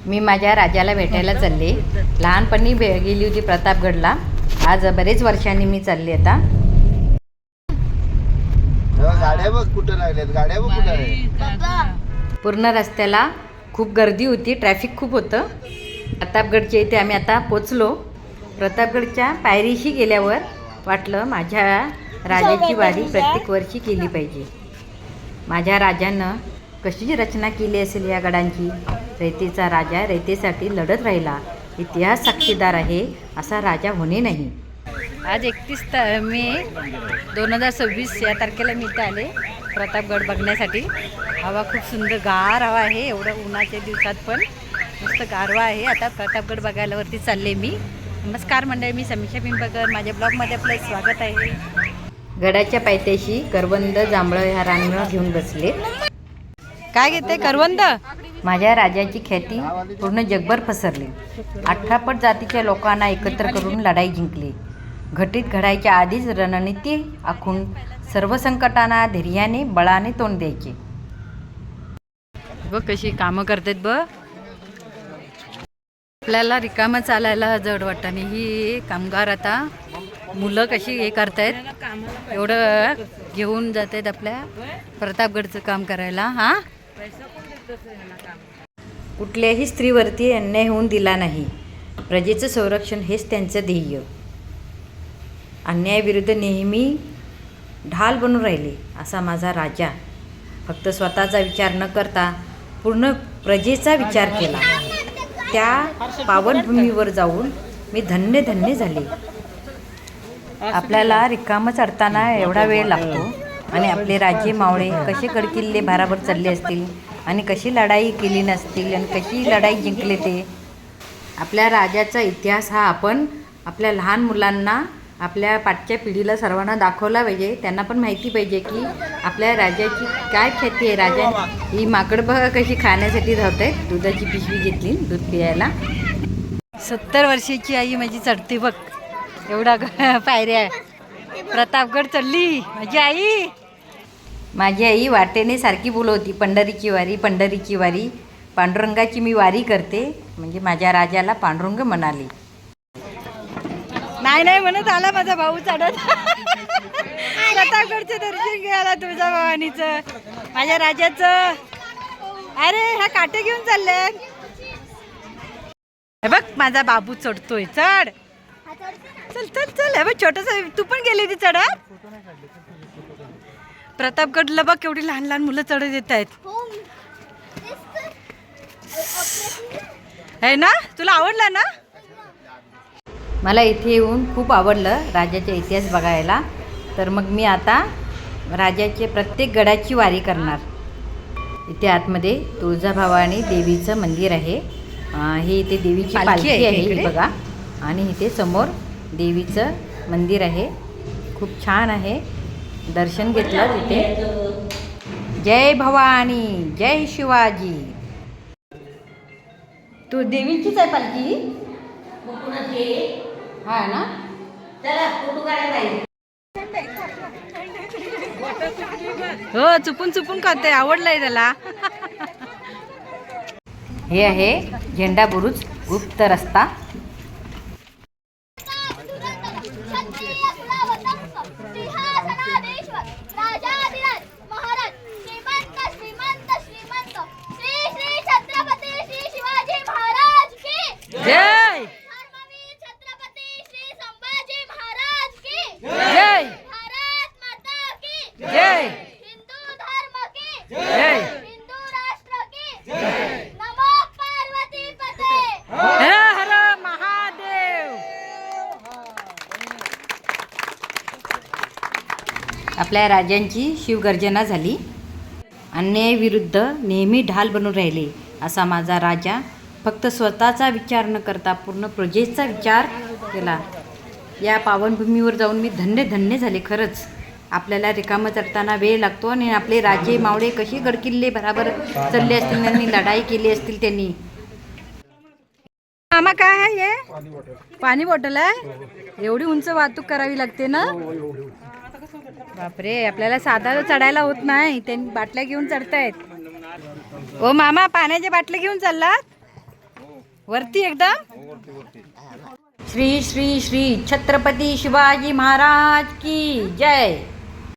मी माझ्या राजाला भेटायला चालले. लहानपणी गेली होती प्रतापगडला. आज बरेच वर्षांनी मी चालले. आता गाड्या बघ कुठं लागल्यात, गाड्या बघ कुठं आहे. पूर्ण रस्त्याला खूप गर्दी होती, ट्रॅफिक खूप होतं. प्रतापगडच्या इथे आम्ही आता पोचलो. प्रतापगडच्या पायरीशी गेल्यावर वाटलं माझ्या राजाची वारी प्रत्येक वर्षी केली पाहिजे. माझ्या राजानं कशी रचना केली असेल या गडांची. रयतेचा राजा रयतेसाठी लढत राहिला. इतिहास साक्षीदार आहे, असा राजा होणे नाही. आज 31 मे 2026 या तारखेला मी इथं आले प्रतापगड बघण्यासाठी. हवा खूप सुंदर गार हवा आहे. एवढं उन्हाच्या दिवसात पण मस्त गारवा आहे. आता प्रतापगड बघायला वरती चालले मी. नमस्कार मंडळी, मी समीक्षा पिंपळकर. माझ्या ब्लॉगमध्ये आपलं स्वागत आहे. गडाच्या पायथ्याशी करवंद जांभळं ह्या रांगणं घेऊन बसले. काय घेते करवंद? माझ्या राजाची ख्याती पूर्ण जगभर पसरली. 18 पट जातीच्या लोकांना एकत्र करून लढाई जिंकली. घटित घडायच्या आधीच रणनीती आखून सर्व संकटांना धैर्याने बळाने तोंड द्यायचे. बघ कशी कामं करतात बघ. आपल्याला रिकामं चालायला जड वाटतं आणि ही कामगार आता मुलं कशी हे करतायत, एवढं घेऊन जात आहेत आपल्या प्रतापगडचं काम करायला. हां, कुठल्याही स्त्रीवरती अन्याय होऊन दिला नाही. प्रजेचं संरक्षण हेच त्यांचं ध्येय. अन्यायाविरुद्ध नेहमी ढाल बनून राहिले असा माझा राजा. फक्त स्वतःचा विचार न करता पूर्ण प्रजेचा विचार केला. त्या पावनभूमीवर जाऊन मी धन्य धन्य झाले. आपल्याला रिकामं चढताना एवढा वेळ लागतो आणि आपले राजे मावळे कसे गडकिल्ले भाराभर चढले असतील आणि कशी लढाई केली नसतील आणि कशी लढाई जिंकले ते. आपल्या राजाचा इतिहास हा आपण आपल्या लहान मुलांना, आपल्या पाठच्या पिढीला सर्वांना दाखवला पाहिजे. त्यांना पण माहिती पाहिजे की आपल्या राजाची काय ख्याती आहे. राजा ही माकड बघा कशी खाण्यासाठी धावत आहे. दुधाची पिशवी घेतली दूध पियायला. 70 वर्षाची आई माझी चढते बघ एवढा पायऱ्या. प्रतापगड चढली माझी आई. माझी आई वाटेने सारखी बोलवती, पंढरीची वारी, पंढरीची वारी. पांडुरंगाची मी वारी करते. म्हणजे माझ्या राजाला पांडुरंग म्हणाले. नाही नाही म्हणत आला माझा भाऊ चढत. प्रतापगडचं दर्शन घ्यायला तुझ्या भवानीचं, माझ्या राजाचं. अरे ह्या काटे घेऊन चालले. हे बघ माझा बाबू चढतोय. चढ, चल चल चल. हे बघ छोटस, तू पण गेली ती चढत. प्रतापगडला बघ केवढी लहान लहान मुलं चढत येत आहेत. है ना, तुला आवडला ना? मला इथे येऊन खूप आवडलं राजाचा इतिहास बघायला. तर मग मी आता राजाचे प्रत्येक गडाची वारी करणार. इथे आतमध्ये तुळजाभवानी देवीचं मंदिर आहे. हे इथे देवीची पालखी आहे ही बघा. आणि इथे समोर देवीचं मंदिर आहे. खूप छान आहे. दर्शन घेतलं तिथे. जय भवानी, जय शिवाजी. तू देवीचीच आहे पालखी? हा ना. हो, चुपून चुपून करते. आवडलंय त्याला. हे आहे झेंडा बुरुज गुप्त रस्ता. जय जय भारत माता की जय. हिंदू धर्म की जय. हिंदू राष्ट्र की जय. नमो पार्वती पते. हर हर महादेव. आपल्या राजांची शिवगर्जना झाली. अन्यायाविरुद्ध नेहमी ढाल बनून राहिले असा माझा राजा. फक्त स्वतःचा विचार न करता पूर्ण प्रजेचा विचार केला. या पावनभूमीवर जाऊन मी धन्य धन्य झाले. खरंच आपल्याला रिकामं चढताना वेळ लागतो आणि आपले राजे मावळे कशी गडकिल्ले बराबर चढले असतील, त्यांनी लढाई केली असतील त्यांनी. मामा काय आहे हे? पाणी बॉटल आहे. एवढी उंच वाहतूक करावी लागते ना. बापरे, आपल्याला साधा चढायला होत नाही. त्यांनी बाटल्या घेऊन चढतायत. ओ मामा, पाण्याच्या बाटल्या घेऊन चाललात? वरती एकदम. हो, वरती वरती. श्री श्री श्री छत्रपती शिवाजी महाराज की जय.